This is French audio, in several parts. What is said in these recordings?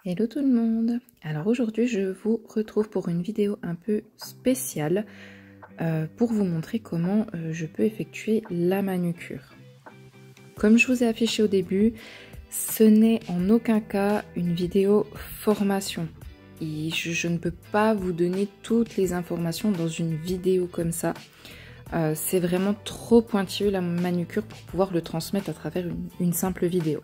Hello tout le monde. Alors aujourd'hui je vous retrouve pour une vidéo un peu spéciale pour vous montrer comment je peux effectuer la manucure. Comme je vous ai affiché au début, ce n'est en aucun cas une vidéo formation. Et je ne peux pas vous donner toutes les informations dans une vidéo comme ça. C'est vraiment trop pointilleux la manucure pour pouvoir le transmettre à travers une simple vidéo.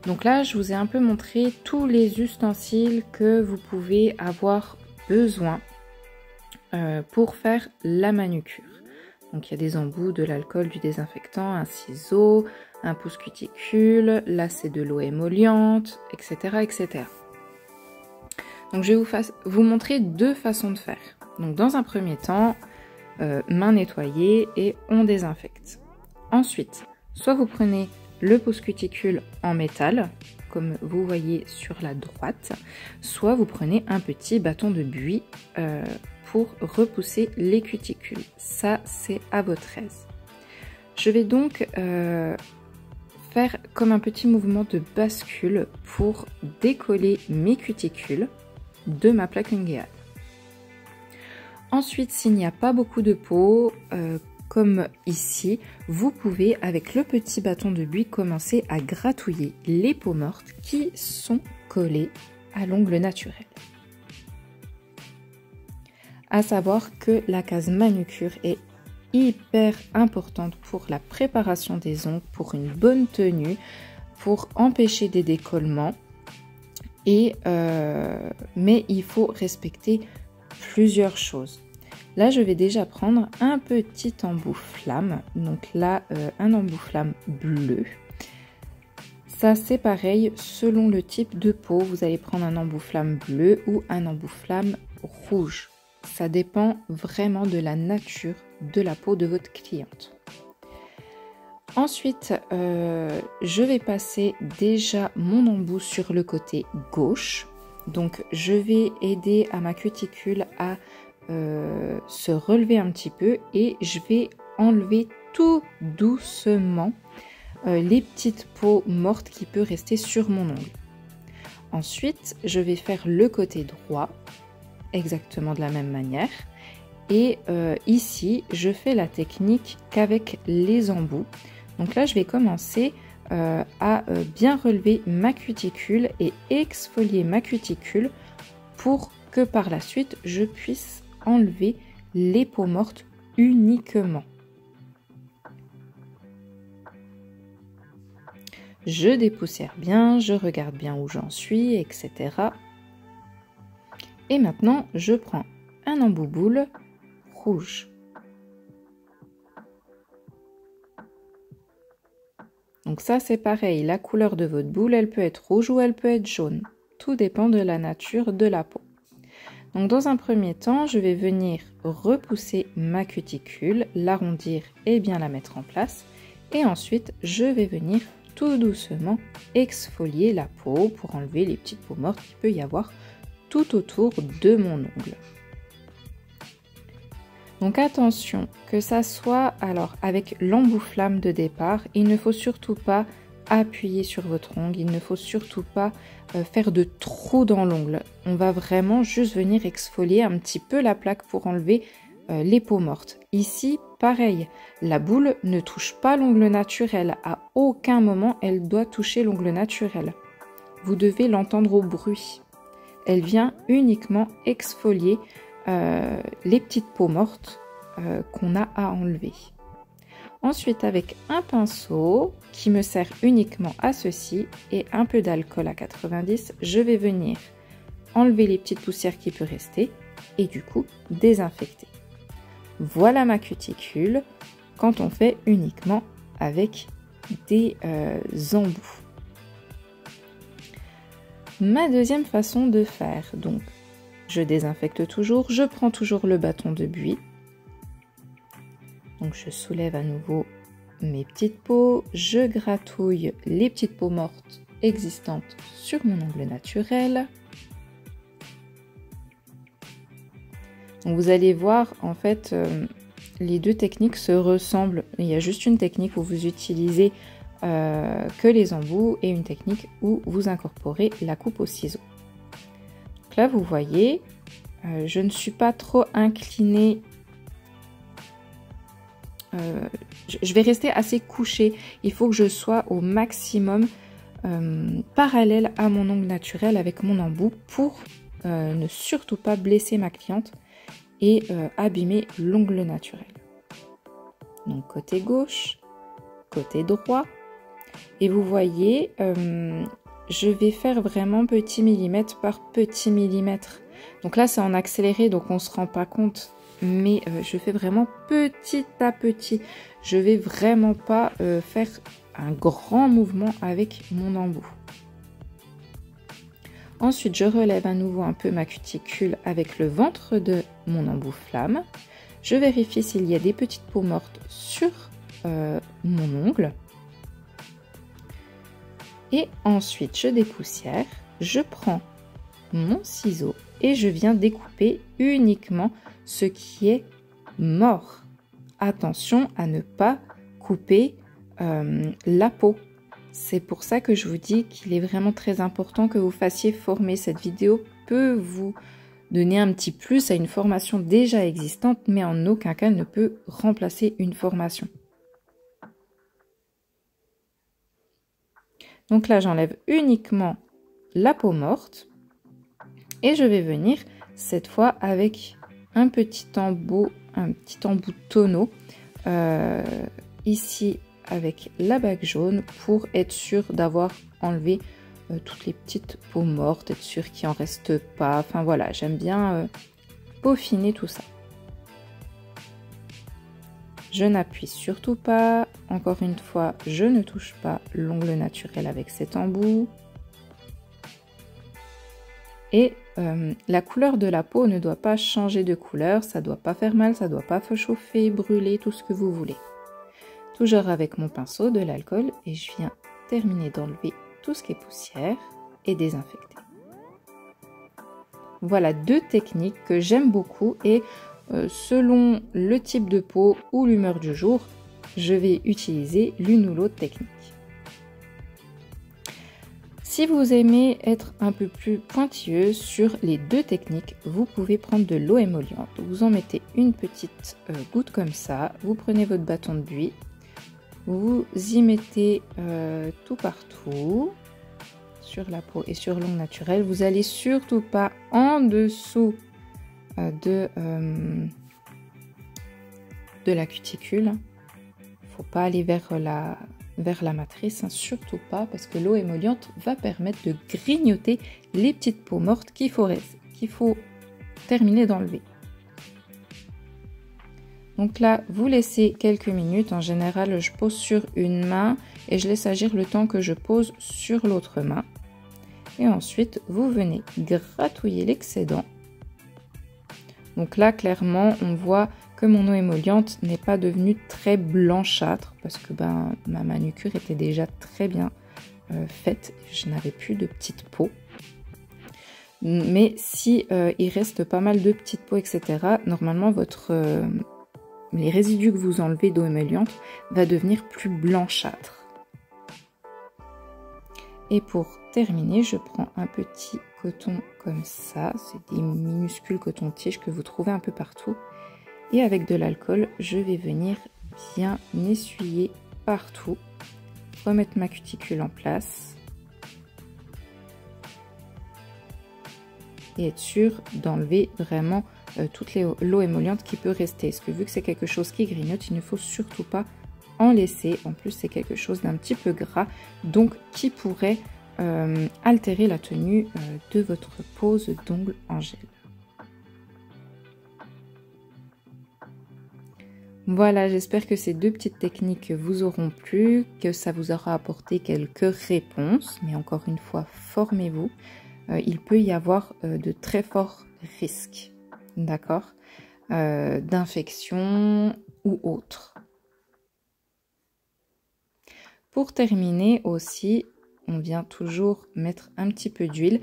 Donc là, je vous ai un peu montré tous les ustensiles que vous pouvez avoir besoin pour faire la manucure. Donc il y a des embouts, de l'alcool, du désinfectant, un ciseau, un pouce cuticule, là c'est de l'eau émolliente, etc., etc. Donc je vais vous montrer deux façons de faire. Donc dans un premier temps, main nettoyée et on désinfecte. Ensuite, soit vous prenez le pouce cuticule en métal, comme vous voyez sur la droite, soit vous prenez un petit bâton de buis pour repousser les cuticules. Ça, c'est à votre aise. Je vais donc faire comme un petit mouvement de bascule pour décoller mes cuticules de ma plaque linguéale. Ensuite, s'il n'y a pas beaucoup de peau, comme ici, vous pouvez avec le petit bâton de buis commencer à gratouiller les peaux mortes qui sont collées à l'ongle naturel. À savoir que la case manucure est hyper importante pour la préparation des ongles, pour une bonne tenue, pour empêcher des décollements. Mais il faut respecter plusieurs choses. Là, je vais déjà prendre un petit embout flamme. Donc là, un embout flamme bleu. Ça, c'est pareil, selon le type de peau, vous allez prendre un embout flamme bleu ou un embout flamme rouge. Ça dépend vraiment de la nature de la peau de votre cliente. Ensuite, je vais passer déjà mon embout sur le côté gauche. Donc, je vais aider à ma cuticule à se relever un petit peu et je vais enlever tout doucement les petites peaux mortes qui peuvent rester sur mon ongle. Ensuite, je vais faire le côté droit exactement de la même manière et ici je fais la technique qu'avec les embouts. Donc là je vais commencer à bien relever ma cuticule et exfolier ma cuticule pour que par la suite je puisse enlever les peaux mortes uniquement. Je dépoussière bien, je regarde bien où j'en suis, etc. Et maintenant, je prends un embout boule rouge. Donc ça, c'est pareil, la couleur de votre boule, elle peut être rouge ou elle peut être jaune. Tout dépend de la nature de la peau. Donc dans un premier temps, je vais venir repousser ma cuticule, l'arrondir et bien la mettre en place. Et ensuite, je vais venir tout doucement exfolier la peau pour enlever les petites peaux mortes qu'il peut y avoir tout autour de mon ongle. Donc attention, que ça soit alors avec l'embout flamme de départ, il ne faut surtout pas appuyer sur votre ongle, il ne faut surtout pas faire de trous dans l'ongle. On va vraiment juste venir exfolier un petit peu la plaque pour enlever les peaux mortes. Ici, pareil, la boule ne touche pas l'ongle naturel. À aucun moment, elle doit toucher l'ongle naturel. Vous devez l'entendre au bruit. Elle vient uniquement exfolier les petites peaux mortes qu'on a à enlever. Ensuite, avec un pinceau qui me sert uniquement à ceci et un peu d'alcool à 90, je vais venir enlever les petites poussières qui peuvent rester et du coup désinfecter. Voilà ma cuticule quand on fait uniquement avec des embouts. Ma deuxième façon de faire, donc je désinfecte toujours, je prends toujours le bâton de buis. Donc je soulève à nouveau mes petites peaux, je gratouille les petites peaux mortes existantes sur mon ongle naturel. Donc vous allez voir en fait les deux techniques se ressemblent. Il y a juste une technique où vous utilisez que les embouts et une technique où vous incorporez la coupe au ciseau. Donc là, vous voyez, je ne suis pas trop inclinée. Je vais rester assez couchée. Il faut que je sois au maximum parallèle à mon ongle naturel avec mon embout pour ne surtout pas blesser ma cliente et abîmer l'ongle naturel. Donc côté gauche, côté droit. Et vous voyez, je vais faire vraiment petit millimètre par petit millimètre. Donc là, c'est en accéléré, donc on ne se rend pas compte. Mais je fais vraiment petit à petit. Je vais vraiment pas faire un grand mouvement avec mon embout. Ensuite, je relève à nouveau un peu ma cuticule avec le ventre de mon embout flamme. Je vérifie s'il y a des petites peaux mortes sur mon ongle. Et ensuite, je dépoussière. Je prends mon ciseau et je viens découper uniquement ce qui est mort. Attention à ne pas couper la peau. C'est pour ça que je vous dis qu'il est vraiment très important que vous fassiez former. Cette vidéo peut vous donner un petit plus à une formation déjà existante, mais en aucun cas ne peut remplacer une formation. Donc là, j'enlève uniquement la peau morte et je vais venir cette fois avec un petit embout tonneau ici avec la bague jaune pour être sûr d'avoir enlevé toutes les petites peaux mortes, être sûr qu'il n'en reste pas. Enfin voilà, j'aime bien peaufiner tout ça. Je n'appuie surtout pas. Encore une fois, je ne touche pas l'ongle naturel avec cet embout. Et la couleur de la peau ne doit pas changer de couleur. Ça ne doit pas faire mal, ça ne doit pas chauffer, brûler, tout ce que vous voulez. Toujours avec mon pinceau, de l'alcool, et je viens terminer d'enlever tout ce qui est poussière et désinfecter. Voilà deux techniques que j'aime beaucoup et selon le type de peau ou l'humeur du jour, je vais utiliser l'une ou l'autre technique. Si vous aimez être un peu plus pointilleuse sur les deux techniques, vous pouvez prendre de l'eau émolliente. Vous en mettez une petite goutte comme ça, vous prenez votre bâton de buis, vous y mettez tout partout, sur la peau et sur l'ongle naturel. Vous allez surtout pas en dessous de la cuticule. Il ne faut pas aller vers la matrice, hein, surtout pas, parce que l'eau émolliente va permettre de grignoter les petites peaux mortes qu'il faut terminer d'enlever. Donc là, vous laissez quelques minutes. En général, je pose sur une main et je laisse agir le temps que je pose sur l'autre main. Et ensuite, vous venez gratouiller l'excédent. Donc là, clairement, on voit que mon eau émolliente n'est pas devenue très blanchâtre parce que ma manucure était déjà très bien faite. Je n'avais plus de petites peaux. Mais si il reste pas mal de petites peaux, etc., normalement, les résidus que vous enlevez d'eau émolliente va devenir plus blanchâtre. Et pour terminer, je prends un petit coton comme ça. C'est des minuscules cotons-tiges que vous trouvez un peu partout. Et avec de l'alcool, je vais venir bien essuyer partout. Remettre ma cuticule en place. Et être sûr d'enlever vraiment toute l'eau émolliente qui peut rester. Parce que vu que c'est quelque chose qui grignote, il ne faut surtout pas en laisser. En plus, c'est quelque chose d'un petit peu gras, donc qui pourrait altérer la tenue de votre pose d'ongles en gel. Voilà, j'espère que ces deux petites techniques vous auront plu, que ça vous aura apporté quelques réponses. Mais encore une fois, formez-vous. Il peut y avoir de très forts risques, d'accord, d'infection ou autre. Pour terminer aussi, on vient toujours mettre un petit peu d'huile.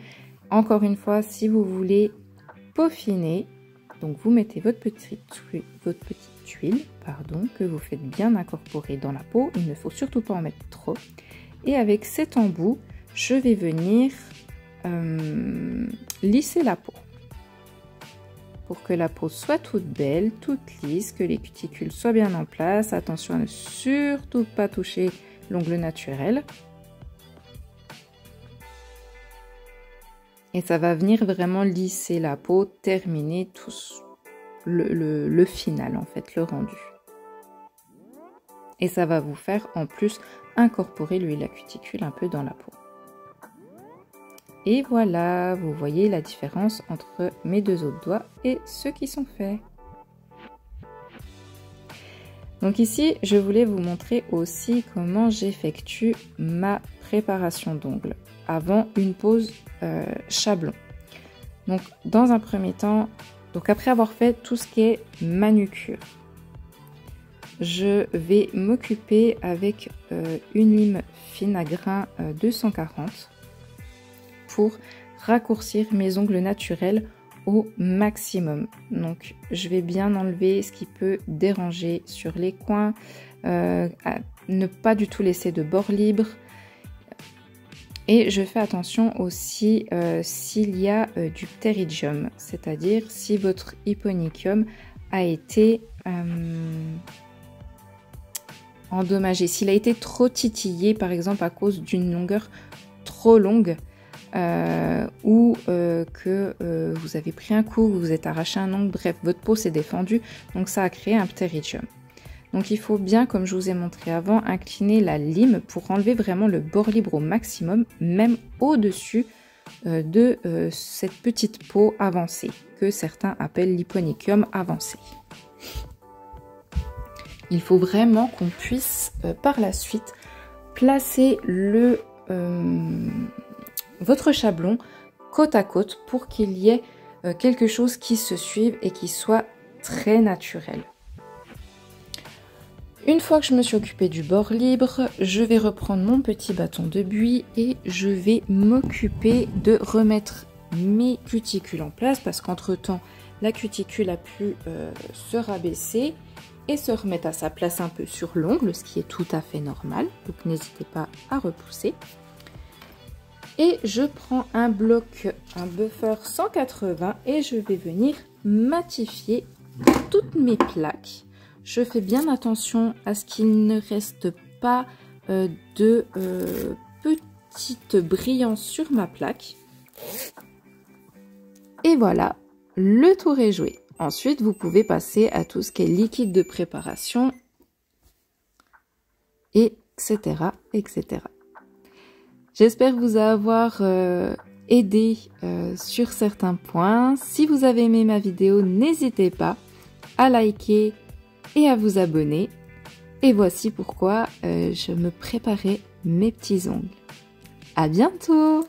Encore une fois, si vous voulez peaufiner, donc vous mettez votre petite huile, que vous faites bien incorporer dans la peau. Il ne faut surtout pas en mettre trop. Et avec cet embout, je vais venir lisser la peau. Pour que la peau soit toute belle, toute lisse, que les cuticules soient bien en place. Attention à ne surtout pas toucher l'ongle naturel. Et ça va venir vraiment lisser la peau, terminer tout le final en fait, le rendu. Et ça va vous faire en plus incorporer l'huile à cuticule un peu dans la peau. Et voilà, vous voyez la différence entre mes deux autres doigts et ceux qui sont faits. Donc ici, je voulais vous montrer aussi comment j'effectue ma préparation d'ongles avant une pose chablon. Donc dans un premier temps, après avoir fait tout ce qui est manucure, je vais m'occuper avec une lime fine à grain 240 pour raccourcir mes ongles naturels au maximum. Donc je vais bien enlever ce qui peut déranger sur les coins, ne pas du tout laisser de bord libre. Et je fais attention aussi s'il y a du pterygium, c'est-à-dire si votre hyponychium a été endommagé, s'il a été trop titillé par exemple à cause d'une longueur trop longue, ou que vous avez pris un coup, vous vous êtes arraché un ongle, bref, votre peau s'est défendue, donc ça a créé un pterygium. Donc il faut bien, comme je vous ai montré avant, incliner la lime pour enlever vraiment le bord libre au maximum, même au-dessus de cette petite peau avancée, que certains appellent l'hyponychium avancé. Il faut vraiment qu'on puisse par la suite placer votre chablon côte à côte pour qu'il y ait quelque chose qui se suive et qui soit très naturel. Une fois que je me suis occupée du bord libre, je vais reprendre mon petit bâton de buis et je vais m'occuper de remettre mes cuticules en place parce qu'entre-temps, la cuticule a pu se rabaisser et se remettre à sa place un peu sur l'ongle, ce qui est tout à fait normal, donc n'hésitez pas à repousser. Et je prends un bloc, un buffer 180 et je vais venir matifier toutes mes plaques. Je fais bien attention à ce qu'il ne reste pas de petites brillances sur ma plaque. Et voilà, le tour est joué. Ensuite, vous pouvez passer à tout ce qui est liquide de préparation, etc., etc. J'espère vous avoir aidé sur certains points. Si vous avez aimé ma vidéo, n'hésitez pas à liker et à vous abonner. Et voici pourquoi je me préparais mes petits ongles. À bientôt!